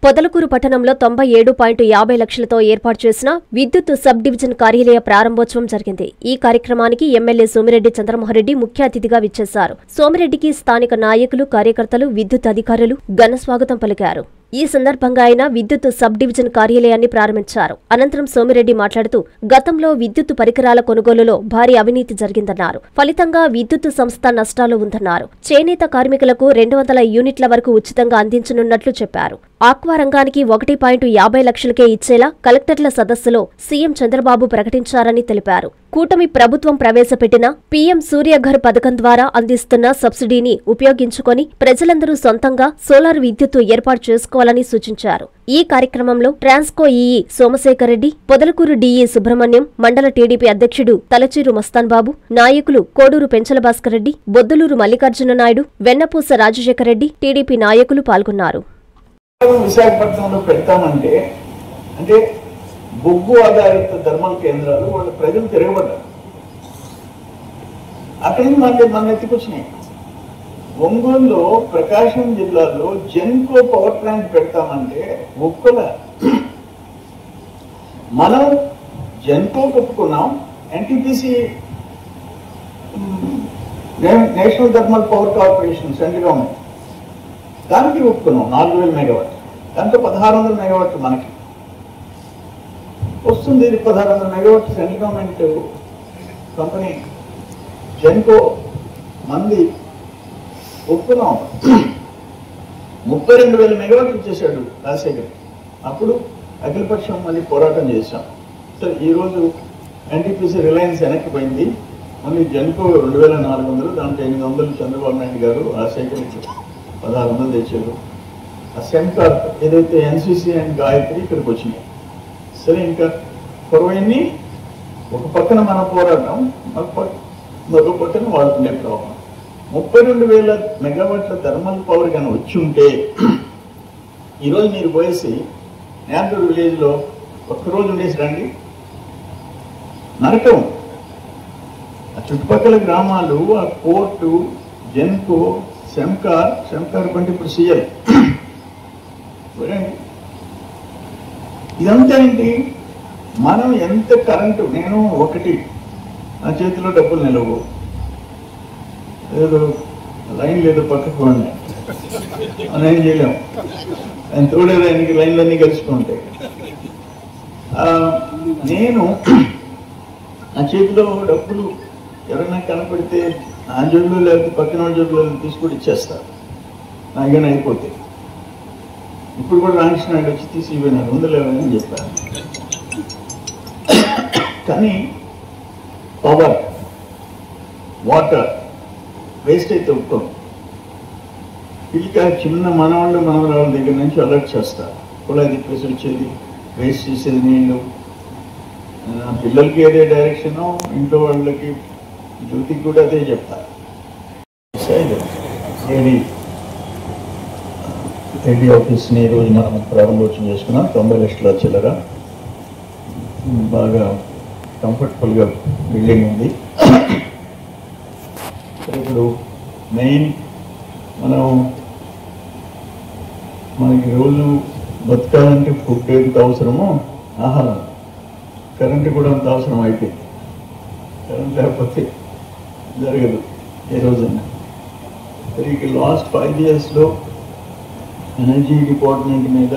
పొదలకూరు పట్టణంలో 97.50 లక్షలతో ఏర్పాటు చేసిన విద్యుత్ సబ్ డివిజన్ కార్యాలయ ప్రారంభోత్సవం జరిగింది. ఈ కార్యక్రమానికి ఎమ్మెల్యే సోమిరెడ్డి చంద్రమోహన్రెడ్డి ముఖ్య అతిథిగా విచ్చేశారు. సోమిరెడ్డికి స్థానిక నాయకులు, కార్యకర్తలు, విద్యుత్ అధికారులు ఘన స్వాగతం పలికారు. ఈ సందర్భంగా ఆయన విద్యుత్ సబ్ డివిజన్ కార్యాలయాన్ని ప్రారంభించారు. అనంతరం సోమిరెడ్డి మాట్లాడుతూ గతంలో విద్యుత్ పరికరాల కొనుగోలులో భారీ అవినీతి జరిగిందన్నారు. ఫలితంగా విద్యుత్ సంస్థ నష్టాలు ఉందన్నారు. చేనేత కార్మికులకు 200 యూనిట్ల వరకు ఉచితంగా అందించనున్నట్లు చెప్పారు. ఆక్వా రంగానికి 1.50 లక్షలకే ఇచ్చేలా కలెక్టర్ల సదస్సులో సీఎం చంద్రబాబు ప్రకటించారని తెలిపారు. కూటమి ప్రభుత్వం ప్రవేశపెట్టిన పీఎం సూర్యఘర్ పథకం ద్వారా అందిస్తున్న సబ్సిడీని ఉపయోగించుకొని ప్రజలందరూ సొంతంగా సోలార్ విద్యుత్తు ఏర్పాటు చేసుకోవాలని సూచించారు. ఈ కార్యక్రమంలో ట్రాన్స్కో ఈఈ సోమశేఖర్ రెడ్డి, పొదలకూరు డీఈ సుబ్రహ్మణ్యం, మండల టీడీపీ అధ్యక్షుడు తలచీరు మస్తాన్ బాబు, నాయకులు కోడూరు పెంచల భాస్కర్ రెడ్డి, బొద్దులూరు మల్లికార్జున నాయుడు, వెన్నపూస రాజశేఖర్ రెడ్డి, టీడీపీ నాయకులు పాల్గొన్నారు. విశాఖపట్నంలో పెడతామంటే అంటే బొగ్గు ఆధారిత థర్మల్ కేంద్రాలు వాళ్ళ ప్రజలు తిరగబడ్డారు. అక్కడి నుంచి మన ఎత్తుకొచ్చినాయి. ఒంగోలులో ప్రకాశం జిల్లాలో జెన్కో పవర్ ప్లాంట్ పెడతామంటే ఒక్కల మనం జెన్కో ఒప్పుకున్నాం. NTPC National Thermal Power Corporation central government దానికి ఒప్పుకున్నాం 4000 మెగావాట్. దాంట్లో 1600 మెగావాట్లు మనకి వస్తుంది. 1600 megawatt central government company Genco మంది ఒప్పుకున్నాం. 32,000 మెగావాట్లు ఇచ్చేసాడు రాజశేఖర్. అప్పుడు అఖిలపక్షం మళ్ళీ పోరాటం చేశాం. సరే ఈరోజు ఎన్టీపీసీ రిలయన్స్ వెనక్కి పోయింది. మళ్ళీ జెన్కో 2400, దాంట్లో 800 చంద్రబాబు నాయుడు గారు రాజశేఖర్ 1600 తెచ్చారు. ఆ సెంటర్ ఏదైతే ఎన్సీసీ అండ్ గాయత్రి ఇక్కడికి వచ్చినాయి. సరే ఇంకా పొరవైన్ని ఒక పక్కన మన పోరాటం, మరో పక్కన వాడుకునే ప్రాబ్లం. 32,000 మెగావాట్ల థర్మల్ పవర్ కానీ వచ్చి ఉంటే ఈరోజు మీరు పోయేసి నేంటూరు విలేజ్లో ఒక్కరోజు ఉండేసి రండి, నరకం. ఆ చుట్టుపక్కల గ్రామాలు, ఆ పోర్టు, జెన్కో, సెంకార్ కంటే ఇప్పుడు సీఎల్ ఇదంతా ఏంటి? మనం ఎంత కరెంటు, నేను ఒకటి నా చేతిలో డబ్బులు నిలవు, ఏదో లైన్ లేదు పక్కకు ఉన్నాయి అని ఏం చేయలేము. ఆయన తోడేది ఆయనకి లైన్లన్నీ కలిసిపోతాయి. నేను నా చేతిలో డబ్బులు ఎవరైనా కనపడితే నా జోబులు లేకపోతే పక్కన జోబులో తీసుకొని ఇచ్చేస్తారు, నాకేనా అయిపోతే. ఇప్పుడు కూడా రామకృష్ణ నాయుడు వచ్చి తీసిపోయినారు, ఉందలేవని చెప్పారు. కానీ పవర్, వాటర్ వేస్ట్ అయితే ఒప్పుకోం. పిల్లక చిన్న మనవాళ్ళు మనవరాళ్ళ దగ్గర నుంచి అలర్ట్ చేస్తారు. కుళాయి తిప్పేసి వచ్చేది, వేస్ట్ చేసేది నీళ్ళు. పిల్లలకి ఏదే డైరెక్షను, ఇంట్లో వాళ్ళకి జ్యోతికి కూడా అదే చెప్తారు. ఏడీ ఆఫీస్ని ఈరోజు మనం ప్రారంభోత్సవం చేసుకున్నాం. 90 లక్షల చిల్లర, బాగా కంఫర్టబుల్గా బిల్డింగ్ ఉంది. ఇప్పుడు మెయిన్ మనకి రోజు బతకాలంటే ఫుడ్ ఎంత అవసరమో ఆహారం, కరెంటు కూడా అంత అవసరం అయిపోయింది. కరెంట్ లేకపోతే జరగదు ఏ రోజైనా. లాస్ట్ 5 yearsలో ఎనర్జీ డిపార్ట్మెంట్ మీద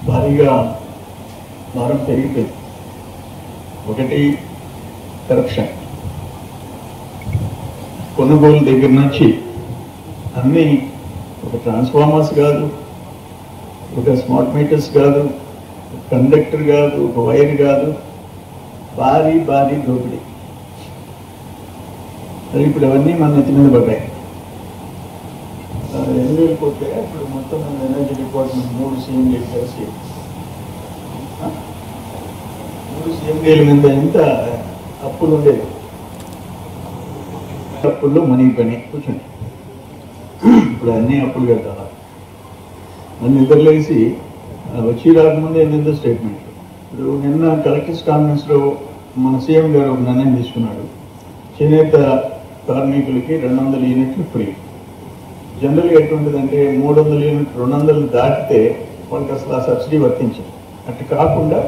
భారీగా భారం పెరిగిపోయింది. ఒకటి కరప్షన్, కొనుగోలు దగ్గర నుంచి అన్నీ, ఒక ట్రాన్స్ఫార్మర్స్ కాదు, ఒక స్మార్ట్ మీటర్స్ కాదు, ఒక కండక్టర్ కాదు, ఒక వైర్ కాదు, భారీ దోపిడీ. అది ఇప్పుడు అవన్నీ మన నెత్తి మీద పడ్డాయి. 8,000 కోట్లే ఇప్పుడు మొత్తం ఎనర్జీ డిపార్ట్మెంట్ 3 సీఎండీలు కలిసి 3 సీఎండీల మీద ఎంత అప్పులు ఉండేది. అప్పుల్లో మునిగిపోయి కూర్చోండి. ఇప్పుడు అన్నీ అప్పులు కట్టాలి. నన్ను నిద్రలేసి వచ్చి రాకముందే ఎంతో స్టేట్మెంట్లు. ఇప్పుడు నిన్న కలెక్టర్స్ కాన్ఫరెన్స్లో మన సీఎం గారు ఒక నిర్ణయం తీసుకున్నాడు. చేనేత కార్మికులకి 200 యూనిట్లు ఫ్రీ. జనరల్గా ఎటువంటిదంటే 300 యూనిట్ 200 దాటితే వాళ్ళకి అసలు ఆ సబ్సిడీ వర్తించదు. అటు కాకుండా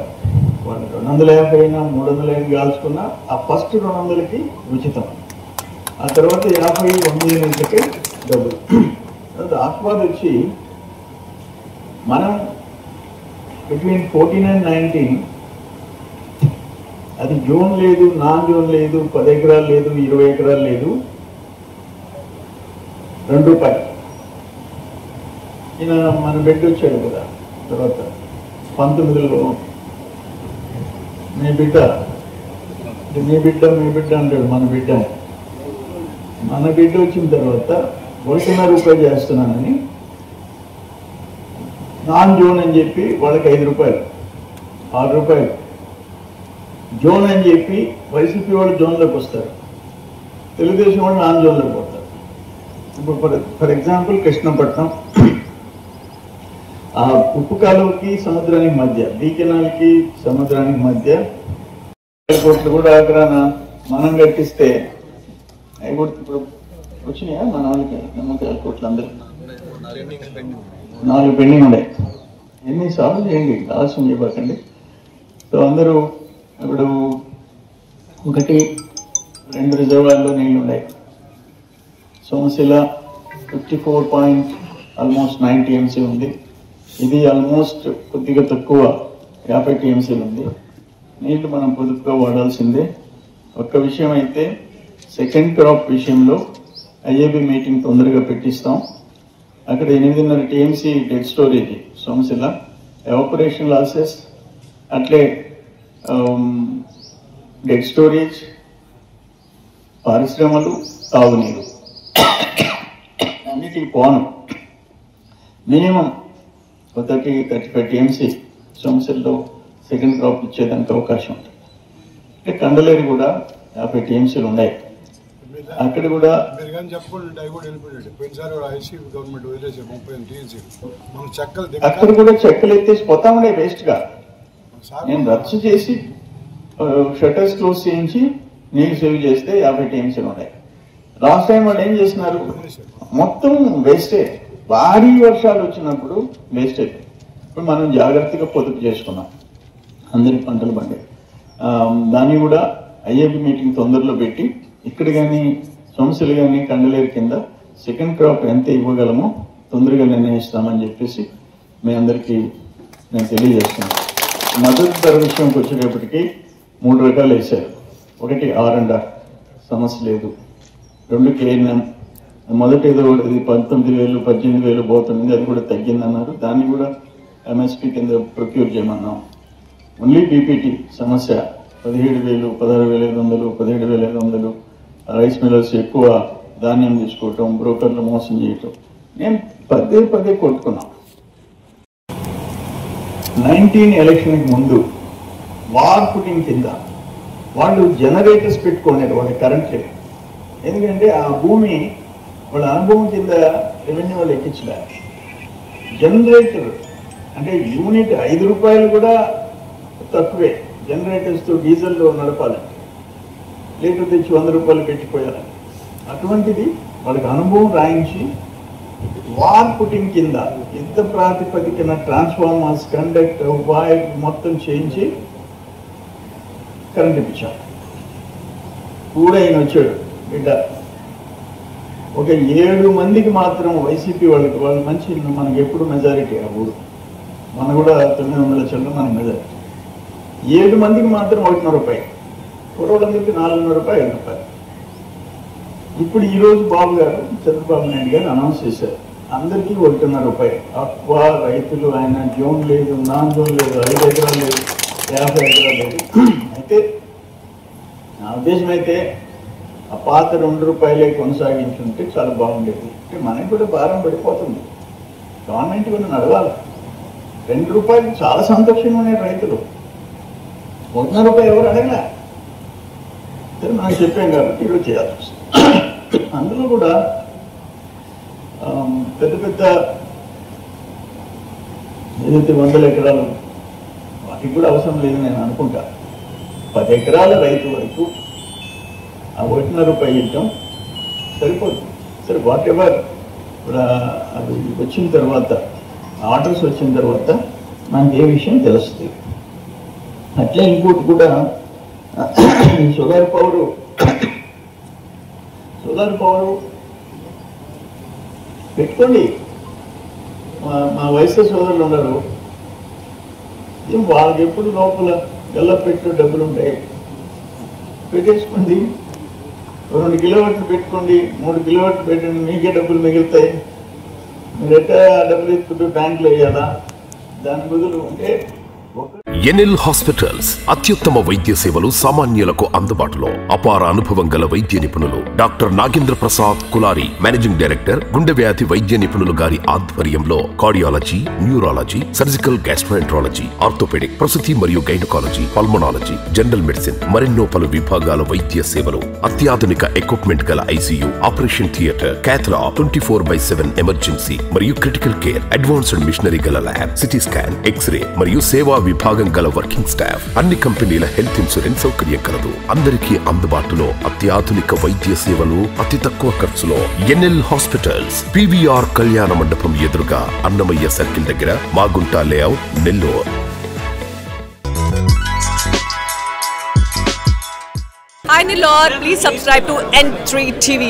వాళ్ళు 250 అయినా 300 కాల్చుకున్నా ఆ ఫస్ట్ 200కి ఉచితం, ఆ తర్వాత 50, 100 యూనిట్లకి డబ్బులు. తర్వాత ఆస్వాద్ వచ్చి మనం బిట్వీన్ 14 and 19 అది జోన్ లేదు, నాన్ జోన్ లేదు, 10 ఎకరాలు లేదు, 20 ఎకరాలు లేదు, ₹2. ఈయన మన బిడ్డ వచ్చాడు కదా తర్వాత 19లో మీ బిడ్డ అంటాడు. మన బిడ్డ వచ్చిన తర్వాత ₹1.5 చేస్తున్నానని నాన్ జోన్ అని చెప్పి వాళ్ళకి ₹5, ₹6. జోన్ అని చెప్పి వైసీపీ వాళ్ళు జోన్లోకి వస్తారు, తెలుగుదేశం వాళ్ళు నాన్ జోన్లోకి పోతారు. ఇప్పుడు ఫర్ ఎగ్జాంపుల్ కృష్ణపట్నం, ఆ ఉప్పు కాలువకి సముద్రానికి మధ్య, బీ కెనాల్కి సముద్రానికి మధ్య కోట్లు కూడా అక్కడ మనం కట్టిస్తే అవి కూడా ఇప్పుడు వచ్చినాయా మన వాళ్ళకి నమ్మకాల కోట్లు అందరూ 4 పెండింగ్ ఉన్నాయి. ఎన్ని సార్లు చేయండి, ఆలస్యం చేయబాకండి. సో అందరూ ఇప్పుడు 1, 2 రిజర్వాయర్లో నీళ్ళు ఉన్నాయి. సోమశిల 54.90 TMC ఉంది. ఇది ఆల్మోస్ట్ కొద్దిగా తక్కువ 50 TMCలు ఉంది. నీళ్లు మనం పొదుపుగా వాడాల్సిందే. ఒక్క విషయం అయితే సెకండ్ క్రాప్ విషయంలో ఐఏబీ మీటింగ్ తొందరగా పెట్టిస్తాం. అక్కడ 8.5 TMC dead storage Somasila, evaporation losses, అట్లే డెడ్ స్టోరేజ్, పరిశ్రమలు, తాగునీరు అన్నిటికీ పోను మినిమం 35 TMC సోమశిలలో సెకండ్ క్రాప్ ఇచ్చేదానికి అవకాశం ఉంటుంది. అంటే కండలేరు కూడా 50 TMCలు ఉన్నాయి. అక్కడ కూడా అక్కడ కూడా చెక్కలు ఎత్తేసి పోతా ఉండే వేస్ట్ గా. నేను రద్దు చేసి షట్టర్స్ క్లోజ్ చేయించి నీళ్లు సేవ్ చేస్తే 50 TMCలు ఉన్నాయి. లాస్ట్ టైం వాళ్ళు ఏం చేస్తున్నారు, మొత్తం వేస్టే. భారీ వర్షాలు వచ్చినప్పుడు వేస్ట్ అయిపోయింది. ఇప్పుడు మనం జాగ్రత్తగా పొదుపు చేసుకున్నాం, అందరి పంటలు పండే. దాన్ని కూడా ఐఏబీ మీటింగ్ తొందరలో పెట్టి ఇక్కడ కానీ సోమశిల కానీ కండలేరు కింద సెకండ్ క్రాప్ ఎంత ఇవ్వగలమో తొందరగా నిర్ణయిస్తామని చెప్పేసి మీ అందరికీ నేను తెలియజేస్తున్నాను. మద్దతు ధర విషయంకి వచ్చేటప్పటికి 3 రకాలు వేశారు. 1 R&R సమస్య లేదు, 2 KNM. మొదటి ఏదో 19,000 18,000 పోతుంది, అది కూడా తగ్గిందన్నారు. దాన్ని కూడా MSP కింద ప్రొక్యూర్ చేయమన్నాం. ఓన్లీ బీపీటీ సమస్య 17,000, 16,500, 17,500. రైస్ మిల్లర్స్ ఎక్కువ ధాన్యం తీసుకోవటం, బ్రోకర్లు మోసం చేయటం. నేను పదే కొట్టుకున్నాం. 19 ఎలక్షన్కి ముందు వార్ పుటింగ్ కింద వాళ్ళు జనరేటర్స్ పెట్టుకునేది వాళ్ళ కరెంట్ లేదు. ఎందుకంటే ఆ భూమి వాళ్ళ అనుభవం కింద రెవెన్యూ వాళ్ళు ఎక్కించలే. జనరేటర్ అంటే యూనిట్ ₹5 కూడా తక్కువే. జనరేటర్స్తో డీజిల్లో నడపాలంటే లీటర్ తెచ్చి ₹100 పెట్టిపోయాలని. అటువంటిది వాళ్ళకి అనుభవం రాయించి వార్ పుటింగ్ కింద యుద్ధ ప్రాతిపదికన ట్రాన్స్ఫార్మర్స్, కండక్టర్, వైర్ మొత్తం చేయించి కరెంట్ ఇప్పించాం. కూడా ఆయన వచ్చాడు బిడ్డ. ఒక 7 మందికి మాత్రం వైసీపీ వాళ్ళు మంచి, మనకి ఎప్పుడు మెజారిటీ ఆ ఊరు, మన కూడా 900 చెల్లు మనకి మెజారిటీ. 7 మందికి మాత్రం ₹1.5, కుర్రోళ్ళందరికీ ₹4.5, ₹5. ఇప్పుడు ఈరోజు బాబు గారు, చంద్రబాబు నాయుడు గారు అనౌన్స్ చేశారు అందరికీ ₹1.5. అక్వా రైతులు, ఆయన జోన్ లేదు, నాన్ జోన్ లేదు, 5 ఎకరాలు లేదు, 50 ఎకరాలు లేదు. అయితే నా ఉద్దేశం అయితే ఆ పాత ₹2 కొనసాగించుంటే చాలా బాగుండేది. అంటే మనకి కూడా భారం పడిపోతుంది, గవర్నమెంట్ కూడా నడవాలి. ₹2 చాలా సంతోషంగా ఉన్నాయి రైతులు. ₹1.5 ఎవరు అడగలే, సరే మనం చెప్పాం కాబట్టి ఈరోజు చేయాల్సి వస్తుంది. అందులో కూడా పెద్ద ఏదైతే 100 ఎకరాలు వాటికి కూడా అవసరం లేదు నేను అనుకుంటా. 10 ఎకరాల రైతు వరకు ఆ ₹1.5 ఇవ్వటం సరిపోతుంది. సరే వాట్ ఎవర్ ఇప్పుడు అది వచ్చిన తర్వాత ఆర్డర్స్ వచ్చిన తర్వాత మనకి ఏ విషయం తెలుస్తుంది. అట్లే ఇంకోటి కూడా షుగర్ పవరు పెట్టుకోండి. మా వయసు సోదరులు ఉన్నారు, వాళ్ళకి ఎప్పుడు లోపల గల్లపెట్టు డబ్బులు ఉంటాయి, పెట్టేసుకోండి. 2 కిలోవాట్లు పెట్టుకోండి, 3 కిలోవాట్లు పెట్టండి, మీకే డబ్బులు మిగులుతాయి. మీరు ఎట్లా డబ్బులు ఎత్తుకుంటూ బ్యాంకులో వేయాలా? దాని బదులు అంటే ఎన్ఎల్ హాస్పిటల్స్ అత్యుత్తమ వైద్య సేవలు సామాన్యులకు అందుబాటులో. అపార అనుభవం గల వైద్య నిపుణులు doctor Nagendra Prasad Kulari, managing director, గుండె వ్యాధి వైద్య నిపుణులు గారి ఆధ్వర్యంలో cardiology, neurology, surgical gastroenterology, orthopaedic, ప్రసూతి మరియు గైనకాలజీ, పల్మనాలజీ, జనరల్ మెడిసిన్ మరెన్నో పలు విభాగాల వైద్య సేవలు. అత్యాధునిక ఎక్విప్మెంట్ గల ICU, operation theatre, cath lab, 24/7 emergency మరియు క్రిటికల్ కేర్, అడ్వాన్స్డ్ మిషనరీ గల ల్యాబ్, సిటీ స్కాన్, ఎక్స్రే మరియు సేవా విభాగం గల వర్కింగ్ స్టాఫ్. అన్ని కంపెనీల హెల్త్ ఇన్సూరెన్స్ సౌకర్యం కలదు. అందరికీ అందుబాటులో అత్యాధునిక వైద్య సేవలు అతి తక్కువ ఖర్చులో. ఎన్ఎల్ హాస్పిటల్స్, పివిఆర్ కళ్యాణ మండపం ఎదురుగా, అన్నమయ్య సర్కిల్ దగ్గర, Magunta layout, Nellore. Hi Nilor, please subscribe to N3 TV.